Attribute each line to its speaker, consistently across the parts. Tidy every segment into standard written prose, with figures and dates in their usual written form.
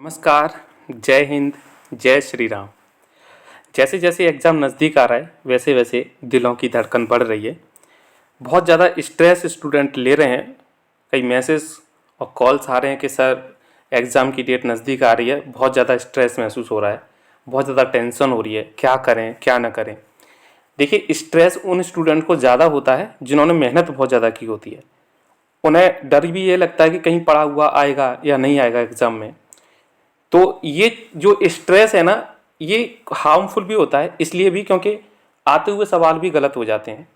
Speaker 1: नमस्कार। जय हिंद। जय श्री राम। जैसे जैसे एग्ज़ाम नज़दीक आ रहा है वैसे वैसे दिलों की धड़कन बढ़ रही है। बहुत ज़्यादा स्ट्रेस स्टूडेंट ले रहे हैं। कई मैसेज और कॉल्स आ रहे हैं कि सर एग्ज़ाम की डेट नज़दीक आ रही है, बहुत ज़्यादा स्ट्रेस महसूस हो रहा है, बहुत ज़्यादा टेंशन हो रही है, क्या करें क्या ना करें। देखिए, स्ट्रेस उन स्टूडेंट को ज़्यादा होता है जिन्होंने मेहनत बहुत ज़्यादा की होती है। उन्हें डर भी ये लगता है कि कहीं पढ़ा हुआ आएगा या नहीं आएगा एग्ज़ाम में। तो ये जो स्ट्रेस है ना, ये हार्मफुल भी होता है इसलिए भी क्योंकि आते हुए सवाल भी गलत हो जाते हैं।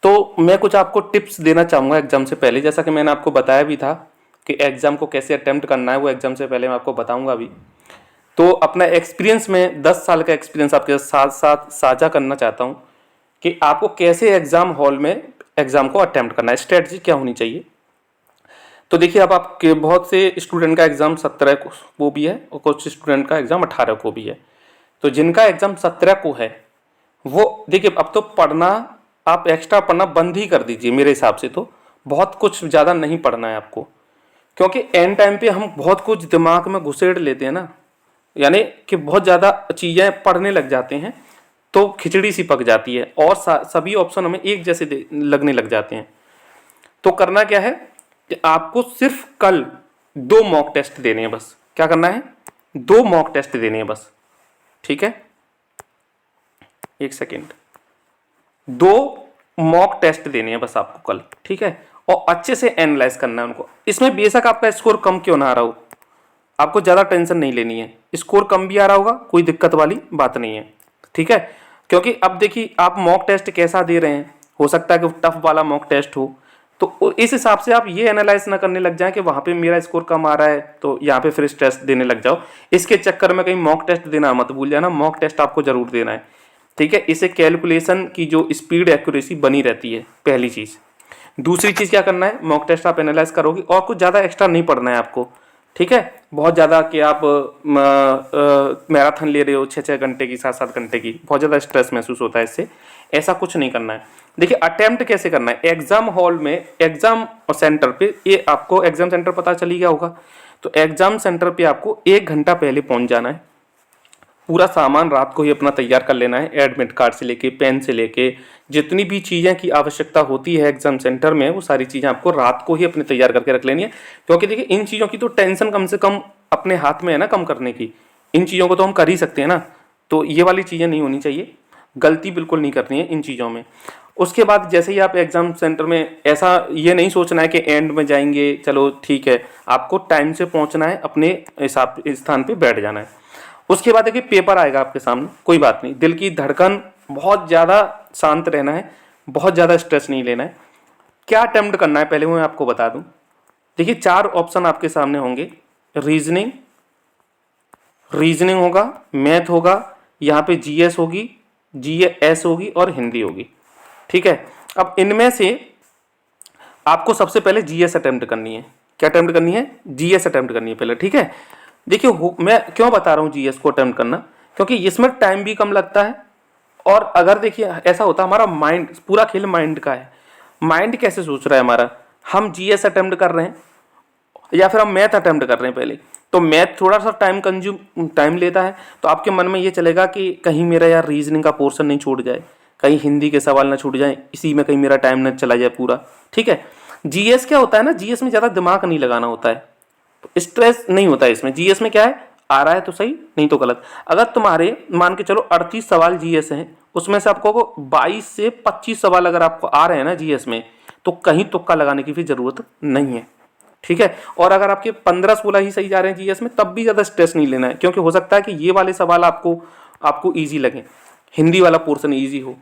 Speaker 1: तो मैं कुछ आपको टिप्स देना चाहूँगा एग्ज़ाम से पहले। जैसा कि मैंने आपको बताया भी था कि एग्ज़ाम को कैसे अटेम्प्ट करना है, वो एग्ज़ाम से पहले मैं आपको बताऊँगा अभी। तो अपना एक्सपीरियंस में 10 साल का एक्सपीरियंस आपके साथ साथ साझा करना चाहता हूँ कि आपको कैसे एग्ज़ाम हॉल में एग्ज़ाम को अटेम्प्ट करना है, स्ट्रेटजी क्या होनी चाहिए। तो देखिए, अब आपके बहुत से स्टूडेंट का एग्ज़ाम 17 को भी है और कुछ स्टूडेंट का एग्ज़ाम 18 को भी है। तो जिनका एग्ज़ाम 17 को है वो देखिए, अब तो पढ़ना, आप एक्स्ट्रा पढ़ना बंद ही कर दीजिए मेरे हिसाब से। तो बहुत कुछ ज़्यादा नहीं पढ़ना है आपको, क्योंकि एंड टाइम पे हम बहुत कुछ दिमाग में घुसेड़ लेते हैं ना, यानी कि बहुत ज़्यादा चीज़ें पढ़ने लग जाते हैं तो खिचड़ी सी पक जाती है और सभी ऑप्शन हमें एक जैसे लगने लग जाते हैं। तो करना क्या है कि आपको सिर्फ कल 2 मॉक टेस्ट देने हैं बस। क्या करना है? 2 मॉक टेस्ट देने हैं बस। ठीक है, एक सेकेंड। 2 मॉक टेस्ट देने हैं बस आपको कल, ठीक है, और अच्छे से एनालाइज करना है उनको। इसमें बेशक आपका स्कोर कम क्यों ना आ रहा हो, आपको ज़्यादा टेंशन नहीं लेनी है। स्कोर कम भी आ रहा होगा, कोई दिक्कत वाली बात नहीं है, ठीक है। क्योंकि अब देखिए, आप मॉक टेस्ट कैसा दे रहे हैं, हो सकता है कि टफ वाला मॉक टेस्ट हो, तो इस हिसाब से आप ये एनालाइज ना करने लग जाएं कि वहाँ पे मेरा स्कोर कम आ रहा है तो यहाँ पे फिर टेस्ट देने लग जाओ। इसके चक्कर में कहीं मॉक टेस्ट देना मत भूल जाना। मॉक टेस्ट आपको जरूर देना है, ठीक है। इससे कैलकुलेशन की जो स्पीड एक्यूरेसी बनी रहती है, पहली चीज़। दूसरी चीज़ क्या करना है, मॉक टेस्ट आप एनालाइज करोगे और कुछ ज़्यादा एक्स्ट्रा नहीं पढ़ना है आपको, ठीक है। बहुत ज़्यादा कि आप मैराथन ले रहे हो 6-6 घंटे की, 7-7 घंटे की, बहुत ज़्यादा स्ट्रेस महसूस होता है इससे। ऐसा कुछ नहीं करना है। देखिए, अटेम्प्ट कैसे करना है एग्जाम हॉल में, एग्जाम सेंटर पे। ये आपको एग्जाम सेंटर पता चली गया होगा, तो एग्जाम सेंटर पे आपको 1 घंटा पहले पहुंच जाना है। पूरा सामान रात को ही अपना तैयार कर लेना है, एडमिट कार्ड से लेके, पेन से लेके, जितनी भी चीज़ें की आवश्यकता होती है एग्जाम सेंटर में, वो सारी चीज़ें आपको रात को ही अपने तैयार करके रख लेनी है। क्योंकि देखिए, इन चीज़ों की तो टेंशन कम से कम अपने हाथ में है ना, कम करने की। इन चीज़ों को तो हम कर ही सकते हैं ना, तो ये वाली चीज़ें नहीं होनी चाहिए। गलती बिल्कुल नहीं करनी है इन चीज़ों में। उसके बाद जैसे ही आप एग्जाम सेंटर में, ऐसा ये नहीं सोचना है कि एंड में जाएंगे, चलो ठीक है, आपको टाइम से पहुंचना है, अपने हिसाब स्थान पे बैठ जाना है। उसके बाद देखिए, पेपर आएगा आपके सामने, कोई बात नहीं, दिल की धड़कन बहुत ज़्यादा शांत रहना है, बहुत ज़्यादा स्ट्रेस नहीं लेना है। क्या अटेम्प्ट करना है पहले मैं आपको बता दूं। देखिए, 4 ऑप्शन आपके सामने होंगे। रीजनिंग रीजनिंग होगा, मैथ होगा, यहाँ पे जीएस होगी, जीएस होगी और हिंदी होगी, ठीक है। अब इनमें से आपको सबसे पहले जीएस अटेम्प्ट करनी है। क्या अटेम्प्ट करनी है? जीएस अटेम्प्ट करनी है पहले, ठीक है। देखिए, मैं क्यों बता रहा हूँ जीएस को अटेम्प्ट करना, क्योंकि इसमें टाइम भी कम लगता है। और अगर देखिए, ऐसा होता है, हमारा माइंड, पूरा खेल माइंड का है। माइंड कैसे सोच रहा है हमारा, हम जीएस अटेम्प्ट कर रहे हैं या फिर हम मैथ अटेम्प्ट कर रहे हैं पहले, तो मैथ थोड़ा सा टाइम लेता है। तो आपके मन में ये चलेगा कि कहीं मेरा यार रीजनिंग का पोर्शन नहीं छूट जाए, कहीं हिंदी के सवाल ना छूट जाए, इसी में कहीं मेरा टाइम ना चला जाए पूरा, ठीक है। जीएस क्या होता है ना, जीएस में ज़्यादा दिमाग नहीं लगाना होता है, स्ट्रेस नहीं होता है इसमें। जीएस में क्या है, आ रहा है तो सही, नहीं तो गलत। अगर तुम्हारे मान के चलो 38 सवाल जीएस हैं, उसमें से आपको 22 से 25 सवाल अगर आपको आ रहे हैं ना जीएस में, तो कहीं तुक्का लगाने की भी जरूरत नहीं है, ठीक है। और अगर आपके 15-16 ही सही जा रहे हैं जीएस में, तब भी ज़्यादा स्ट्रेस नहीं लेना है, क्योंकि हो सकता है कि ये वाले सवाल आपको ईजी लगे, हिंदी वाला पोर्शन ईजी हो।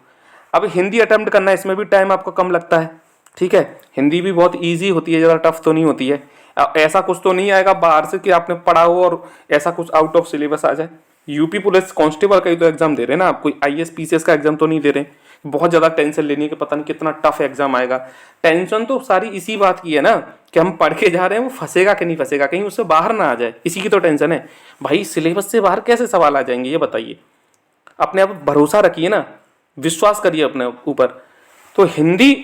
Speaker 1: अब हिंदी अटेम्प्ट करना है, इसमें भी टाइम आपको कम लगता है, ठीक है। हिंदी भी बहुत ईजी होती है, ज़्यादा टफ तो नहीं होती है। ऐसा कुछ तो नहीं आएगा बाहर से कि आपने पढ़ा हो और ऐसा कुछ आउट ऑफ सिलेबस आ जाए। यूपी पुलिस कांस्टेबल का ही तो एग्जाम दे रहे हैं ना आप, कोई आईएएस पीसीएस का एग्जाम तो नहीं दे रहे। बहुत ज़्यादा टेंशन लेनी है कि पता नहीं कितना टफ एग्जाम आएगा। टेंशन तो सारी इसी बात की है ना कि हम पढ़ के जा रहे हैं, वो फंसेगा कि नहीं फंसेगा, कहीं उससे बाहर ना आ जाए, इसी की तो टेंशन है। भाई, सिलेबस से बाहर कैसे सवाल आ जाएंगे ये बताइए। अपने आप भरोसा रखिए ना, विश्वास करिए अपने ऊपर। तो हिंदी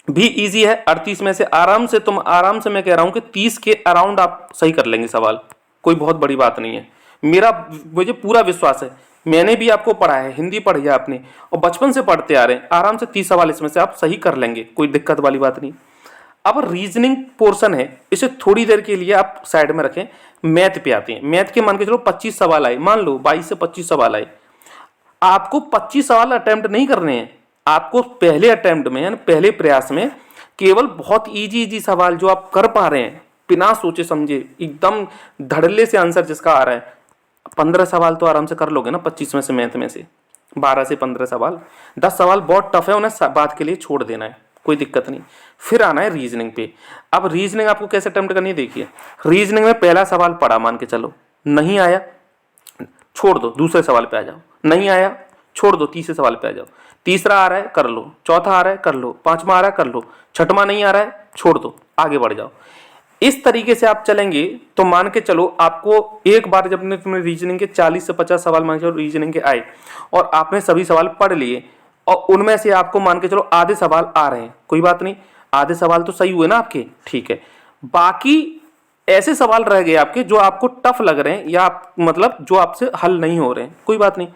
Speaker 1: भी इजी है। 38 में से आराम से मैं कह रहा हूं कि 30 के अराउंड आप सही कर लेंगे सवाल, कोई बहुत बड़ी बात नहीं है। मुझे पूरा विश्वास है, मैंने भी आपको पढ़ा है, हिंदी पढ़ी है आपने और बचपन से पढ़ते आ रहे हैं, आराम से 30 सवाल इसमें से आप सही कर लेंगे, कोई दिक्कत वाली बात नहीं। अब रीजनिंग पोर्शन है, इसे थोड़ी देर के लिए आप साइड में रखें, मैथ पे आते हैं। मैथ के मान के चलो 25 सवाल आए, मान लो 22 से 25 सवाल आए, आपको 25 सवाल अटेम्प्ट नहीं करने हैं, आपको पहले अटेम्प्ट में यानी पहले प्रयास में केवल बहुत इजी इजी सवाल जो आप कर पा रहे हैं बिना सोचे समझे, एकदम धड़ल्ले से आंसर जिसका आ रहा है, 15 सवाल तो आराम से कर लोगे ना 25 में से, मैथ में से 12 से 15 सवाल। 10 सवाल बहुत टफ है, उन्हें बात के लिए छोड़ देना है, कोई दिक्कत नहीं। फिर आना है रीजनिंग पे। अब रीजनिंग आपको कैसे अटेम्प्ट करनी है, देखिए रीजनिंग में पहला सवाल पढ़ा, मान के चलो नहीं आया, छोड़ दो, दूसरे सवाल पे आ जाओ, नहीं आया छोड़ दो, तीसरे सवाल पे आ जाओ, तीसरा आ रहा है कर लो, चौथा आ रहा है कर लो, पांचवा आ रहा है कर लो, छठवां नहीं आ रहा है छोड़ दो, आगे बढ़ जाओ। इस तरीके से आप चलेंगे तो मान के चलो आपको एक बार जब तुमने रीजनिंग के 40 से 50 सवाल मान के चलो रीजनिंग के आए और आपने सभी सवाल पढ़ लिए और उनमें से आपको मान के चलो आधे सवाल आ रहे हैं, कोई बात नहीं, आधे सवाल तो सही हुए ना आपके, ठीक है। बाकी ऐसे सवाल रह गए आपके जो आपको टफ लग रहे हैं या आप मतलब जो आपसे हल नहीं हो रहे हैं, कोई बात नहीं।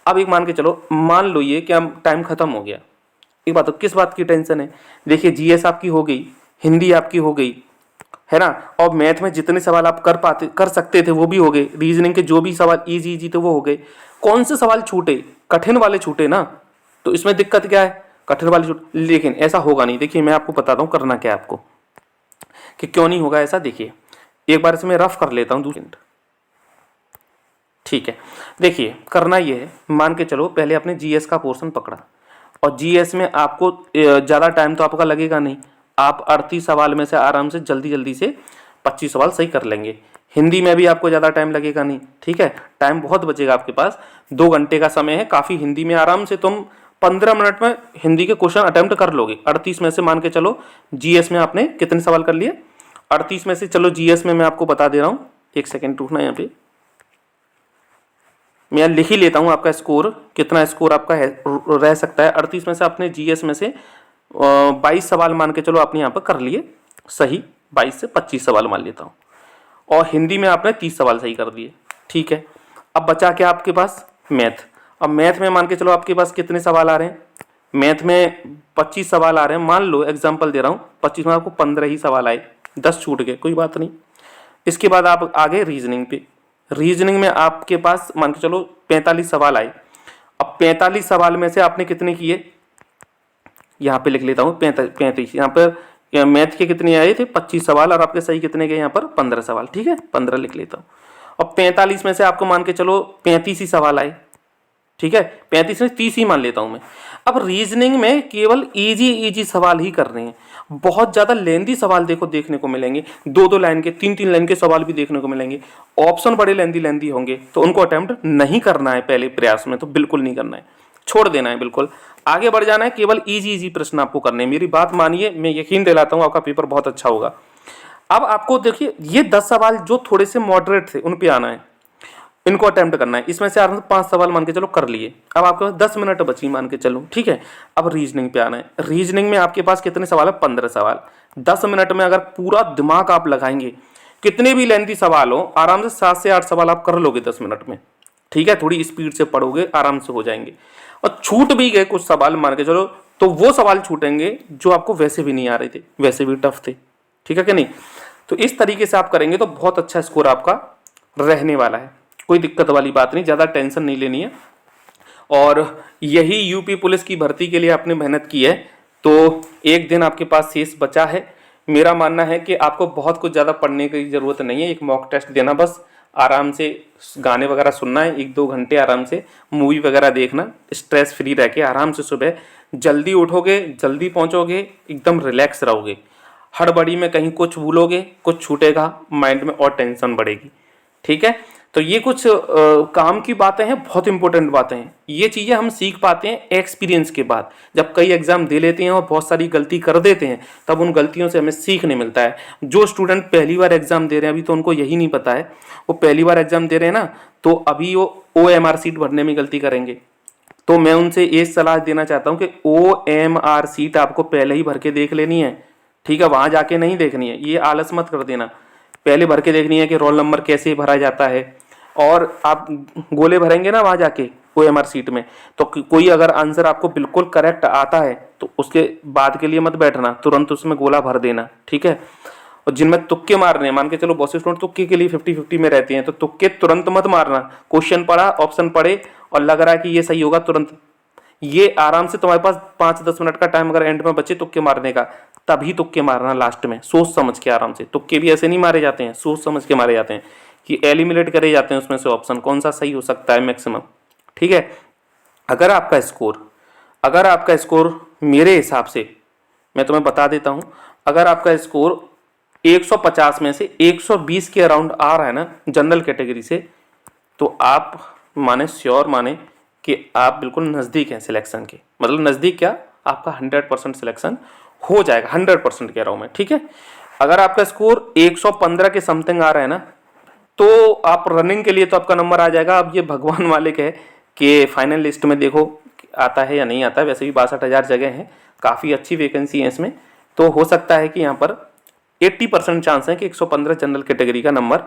Speaker 1: अब एक मान के चलो, मान लो ये कि हम टाइम खत्म हो गया, एक बात, तो किस बात की टेंशन है, देखिए जीएस आपकी हो गई, हिंदी आपकी हो गई है ना, और मैथ में जितने सवाल आप कर सकते थे वो भी हो गए, रीजनिंग के जो भी सवाल इजी इजी थे वो हो गए। कौन से सवाल छूटे, कठिन वाले छूटे ना, तो इसमें दिक्कत क्या है, कठिन वाले छूट, लेकिन ऐसा होगा नहीं। देखिए मैं आपको बताता हूँ करना क्या है आपको, कि क्यों नहीं होगा ऐसा। देखिए एक बार इसमें रफ कर लेता हूँ 2 मिनट, ठीक है। देखिए करना ये है, मान के चलो पहले आपने जीएस का पोर्शन पकड़ा और जीएस में आपको ज़्यादा टाइम तो आपका लगेगा नहीं, आप 38 सवाल में से आराम से जल्दी जल्दी से 25 सवाल सही कर लेंगे। हिंदी में भी आपको ज़्यादा टाइम लगेगा नहीं, ठीक है, टाइम बहुत बचेगा आपके पास, 2 घंटे का समय है काफ़ी। हिंदी में आराम से तुम 15 मिनट में हिंदी के क्वेश्चन अटेम्प्ट कर लोगे। 38 में से मान के चलो जीएस में आपने कितने सवाल कर लिए, 38 में से चलो जीएस में मैं आपको बता दे रहा हूँ, एक सेकेंड टूटना, यहाँ पे मैं लिख ही लेता हूँ आपका स्कोर, कितना स्कोर आपका है रह सकता है। 38 में से आपने जीएस में से 22 सवाल मान के चलो आपने यहाँ पर कर लिए सही, 22 से 25 सवाल मान लेता हूँ, और हिंदी में आपने 30 सवाल सही कर दिए, ठीक है। अब बचा क्या आपके पास, मैथ। अब मैथ में मान के चलो आपके पास कितने सवाल आ रहे हैं, मैथ में 25 सवाल आ रहे हैं, मान लो एग्जाम्पल दे रहा हूँ, 25 में आपको 15 ही सवाल आए, 10 छूट गए, कोई बात नहीं। इसके बाद आप आगे रीजनिंग पे, रीजनिंग में आपके पास मान के चलो 45 सवाल आए। अब 45 सवाल में से आपने कितने किए, यहाँ पे लिख लेता हूँ 35, यहाँ पर मैथ के कितने आए थे 25 सवाल और आपके सही कितने गए यहाँ पर 15 सवाल, ठीक है 15 लिख लेता हूँ। और 45 में से आपको मान के चलो 35 ही सवाल आए, ठीक है, 35 में 30 ही मान लेता हूँ मैं। अब रीजनिंग में केवल इजी इजी सवाल ही कर रहे हैं, बहुत ज़्यादा लेंदी सवाल देखने को मिलेंगे, 2-2 लाइन के 3-3 लाइन के सवाल भी देखने को मिलेंगे, ऑप्शन बड़े लेंदी होंगे, तो उनको अटेम्प्ट नहीं करना है पहले प्रयास में, तो बिल्कुल नहीं करना है, छोड़ देना है, बिल्कुल आगे बढ़ जाना है। केवल इजी इजी प्रश्न आपको करने हैं, मेरी बात मानिए, मैं यकीन दिलाता हूँ आपका पेपर बहुत अच्छा होगा। अब आपको देखिए ये 10 सवाल जो थोड़े से मॉडरेट थे उन पे आना है, इनको अटेम्प्ट करना है। इसमें से आराम से 5 सवाल मान के चलो कर लिए, अब आपके पास 10 मिनट बची मान के चलो, ठीक है। अब रीजनिंग पे आना है, रीजनिंग में आपके पास कितने सवाल है, 15 सवाल। 10 मिनट में अगर पूरा दिमाग आप लगाएंगे, कितने भी लेंथी सवाल हो, आराम से 7 से 8 सवाल आप कर लोगे 10 मिनट में, ठीक है। थोड़ी स्पीड से पढ़ोगे आराम से हो जाएंगे। और छूट भी गए कुछ सवाल मान के चलो, तो वो सवाल छूटेंगे जो आपको वैसे भी नहीं आ रहे थे, वैसे भी टफ थे, ठीक है कि नहीं। तो इस तरीके से आप करेंगे तो बहुत अच्छा स्कोर आपका रहने वाला है, कोई दिक्कत वाली बात नहीं, ज़्यादा टेंशन नहीं लेनी है। और यही यूपी पुलिस की भर्ती के लिए आपने मेहनत की है, तो एक दिन आपके पास शेष बचा है। मेरा मानना है कि आपको बहुत कुछ ज़्यादा पढ़ने की ज़रूरत नहीं है, एक मॉक टेस्ट देना, बस आराम से गाने वगैरह सुनना है, 1-2 घंटे आराम से मूवी वगैरह देखना, स्ट्रेस फ्री रह के आराम से सुबह जल्दी उठोगे, जल्दी पहुंचोगे, एकदम रिलैक्स रहोगे। हड़बड़ी में कहीं कुछ भूलोगे, कुछ छूटेगा, माइंड में और टेंशन बढ़ेगी, ठीक है। तो ये कुछ काम की बातें हैं, बहुत इंपॉर्टेंट बातें हैं, ये चीज़ें हम सीख पाते हैं एक्सपीरियंस के बाद। जब कई एग्जाम दे लेते हैं और बहुत सारी गलती कर देते हैं, तब उन गलतियों से हमें सीखने मिलता है। जो स्टूडेंट पहली बार एग्जाम दे रहे हैं, अभी तो उनको यही नहीं पता है, वो पहली बार एग्जाम दे रहे हैं ना, तो अभी वो OMR सीट भरने में गलती करेंगे, तो मैं उनसे ये सलाह देना चाहता हूँ कि OMR सीट आपको पहले ही भर के देख लेनी है, ठीक है, वहाँ जाके नहीं देखनी है, ये आलस मत कर देना। पहले भर के देखनी है कि रोल नंबर कैसे भरा जाता है। और आप गोले भरेंगे ना वहाँ जाके OMR सीट में, तो कोई अगर आंसर आपको बिल्कुल करेक्ट आता है तो उसके बाद के लिए मत बैठना, तुरंत उसमें गोला भर देना, ठीक है। और जिनमें तुक्के मारने हैं, मान के चलो बहुत से स्टूडेंट तुक्के के लिए 50-50 में रहते हैं, तो तुक्के तुरंत मत मारना। क्वेश्चन पढ़ा, ऑप्शन पढ़े और लग रहा है कि ये सही होगा, तुरंत ये आराम से तुम्हारे पास 5-10 मिनट का टाइम अगर एंड में बचे तुक्के मारने का, तभी तुक्के मारना लास्ट में, सोच समझ के आराम से। तुक्के भी ऐसे नहीं मारे जाते हैं, सोच समझ के मारे जाते हैं कि एलिमिनेट करे जाते हैं उसमें से ऑप्शन कौन सा सही हो सकता है मैक्सिमम, ठीक है। अगर आपका स्कोर मेरे हिसाब से, मैं तुम्हें बता देता हूं, अगर आपका स्कोर 150 में से 120 के अराउंड आ रहा है ना जनरल कैटेगरी से, तो आप माने श्योर माने कि आप बिल्कुल नज़दीक हैं सिलेक्शन के। मतलब नज़दीक क्या, आपका 100% सिलेक्शन हो जाएगा, 100% कह रहा हूँ मैं, ठीक है। अगर आपका स्कोर 115 के समथिंग आ रहा है ना, तो आप रनिंग के लिए तो आपका नंबर आ जाएगा। अब ये भगवान मालिक है कि फाइनल लिस्ट में देखो आता है या नहीं आता है। वैसे भी 62,000 जगह हैं, काफ़ी अच्छी वैकेंसी है इसमें, तो हो सकता है कि यहाँ पर 80% चांस है कि 115 जनरल कैटेगरी का नंबर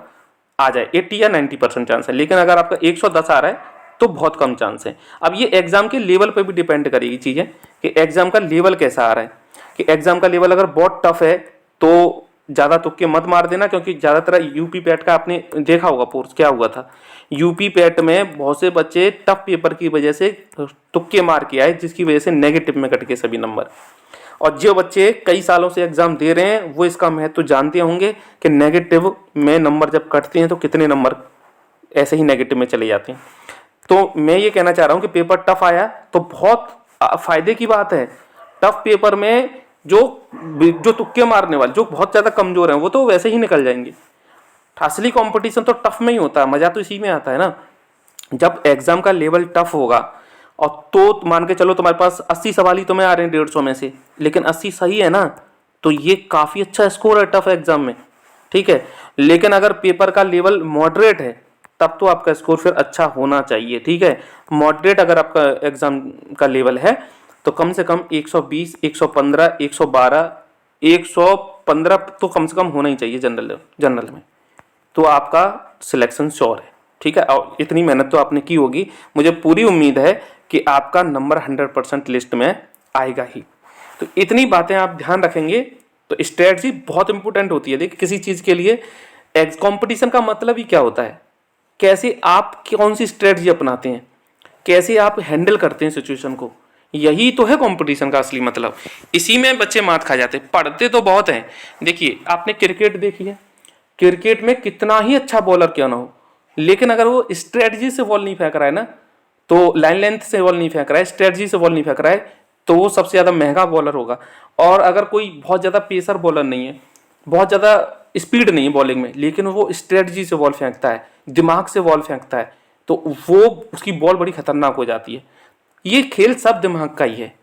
Speaker 1: आ जाए, 80 या 90% चांस है। लेकिन अगर आपका 110 आ रहा है तो बहुत कम चांस है। अब ये एग्जाम के लेवल पे भी डिपेंड करेगी चीज़ें कि एग्जाम का लेवल कैसा आ रहा है। कि एग्जाम का लेवल अगर बहुत टफ है तो ज़्यादा तुक्के मत मार देना, क्योंकि ज़्यादातर यूपी पैट का आपने देखा होगा कोर्स क्या हुआ था। यूपी पैट में बहुत से बच्चे टफ पेपर की वजह से तुक्के मार के आए, जिसकी वजह से नेगेटिव में कट के सभी नंबर। और जो बच्चे कई सालों से एग्जाम दे रहे हैं वो इसका महत्व तो जानते होंगे कि नेगेटिव में नंबर जब कटते हैं तो कितने नंबर ऐसे ही नेगेटिव में चले जाते हैं। तो मैं ये कहना चाह रहा हूँ कि पेपर टफ आया तो बहुत फायदे की बात है। टफ पेपर में जो तुक्के मारने वाले, जो बहुत ज़्यादा कमज़ोर हैं, वो तो वैसे ही निकल जाएंगे। असली कंपटीशन तो टफ में ही होता है, मज़ा तो इसी में आता है ना। जब एग्जाम का लेवल टफ होगा और तो मान के चलो तुम्हारे पास 80 सवाल ही तुम्हें आ रहे हैं 150 में से, लेकिन 80 सही है ना, तो ये काफ़ी अच्छा स्कोर है टफ एग्जाम में, ठीक है। लेकिन अगर पेपर का लेवल मॉडरेट है तब तो आपका स्कोर फिर अच्छा होना चाहिए, ठीक है। मॉडरेट अगर आपका एग्जाम का लेवल है तो कम से कम 120, 115, 112, 115 तो कम से कम होना ही चाहिए जनरल में, तो आपका सिलेक्शन श्योर है, ठीक है। और इतनी मेहनत तो आपने की होगी, मुझे पूरी उम्मीद है कि आपका नंबर 100% लिस्ट में आएगा ही। तो इतनी बातें आप ध्यान रखेंगे तो स्ट्रेटजी बहुत इंपॉर्टेंट होती है। देखिए किसी चीज़ के लिए कंपटीशन का मतलब ही क्या होता है, कैसे आप कौन सी स्ट्रेटजी अपनाते हैं, कैसे आप हैंडल करते हैं सिचुएशन को, यही तो है कंपटीशन का असली मतलब। इसी में बच्चे मात खा जाते हैं, पढ़ते तो बहुत हैं। देखिए आपने क्रिकेट देखी है, क्रिकेट में कितना ही अच्छा बॉलर क्यों ना हो, लेकिन अगर वो स्ट्रेटजी से बॉल नहीं फेंक रहा है ना, तो लाइन लेंथ से बॉल नहीं फेंक रहा है, स्ट्रेटजी से बॉल नहीं फेंक रहा है, तो वो सबसे ज़्यादा महंगा बॉलर होगा। और अगर कोई बहुत ज़्यादा पेसर बॉलर नहीं है, बहुत ज़्यादा स्पीड नहीं है बॉलिंग में, लेकिन वो स्ट्रेटजी से बॉल फेंकता है, दिमाग से बॉल फेंकता है, तो वो उसकी बॉल बड़ी खतरनाक हो जाती है। ये खेल सब दिमाग का ही है।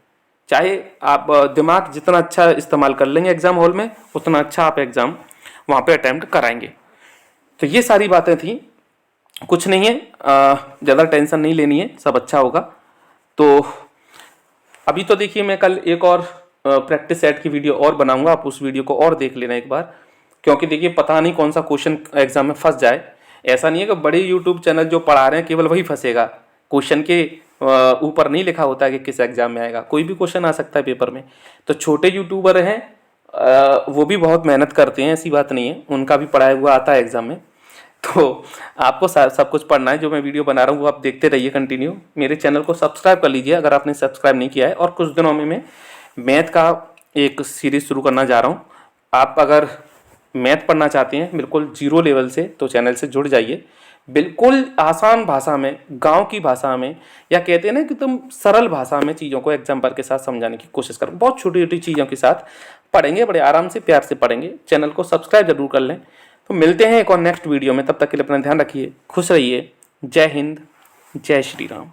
Speaker 1: चाहे आप दिमाग जितना अच्छा इस्तेमाल कर लेंगे एग्जाम हॉल में, उतना अच्छा आप एग्जाम वहाँ पे अटेम्प्ट कराएंगे। तो ये सारी बातें थी, कुछ नहीं है, ज़्यादा टेंशन नहीं लेनी है, सब अच्छा होगा। तो अभी तो देखिए मैं कल एक और प्रैक्टिस सेट की वीडियो और बनाऊंगा, आप उस वीडियो को और देख लेना एक बार, क्योंकि देखिए पता नहीं कौन सा क्वेश्चन एग्जाम में फंस जाए। ऐसा नहीं है कि बड़े यूट्यूब चैनल जो पढ़ा रहे हैं केवल वही फंसेगा, क्वेश्चन के ऊपर नहीं लिखा होता है कि किस एग्जाम में आएगा, कोई भी क्वेश्चन आ सकता है पेपर में। तो छोटे यूट्यूबर हैं वो भी बहुत मेहनत करते हैं, ऐसी बात नहीं है, उनका भी पढ़ाया हुआ आता है एग्जाम में। तो आपको सब कुछ पढ़ना है, जो मैं वीडियो बना रहा हूँ वो आप देखते रहिए कंटिन्यू। मेरे चैनल को सब्सक्राइब कर लीजिए अगर आपने सब्सक्राइब नहीं किया है। और कुछ दिनों में मैं मैथ का एक सीरीज़ शुरू करना जा रहा हूँ। आप अगर मैथ पढ़ना चाहते हैं बिल्कुल जीरो लेवल से, तो चैनल से जुड़ जाइए। बिल्कुल आसान भाषा में, गांव की भाषा में, या कहते हैं ना कि तुम सरल भाषा में चीज़ों को एग्जाम्पल के साथ समझाने की कोशिश करो। बहुत छोटी छोटी चीज़ों के साथ पढ़ेंगे, बड़े आराम से प्यार से पढ़ेंगे। चैनल को सब्सक्राइब जरूर कर लें। तो मिलते हैं एक और नेक्स्ट वीडियो में, तब तक के लिए अपना ध्यान रखिए, खुश रहिए। जय हिंद, जय श्री राम।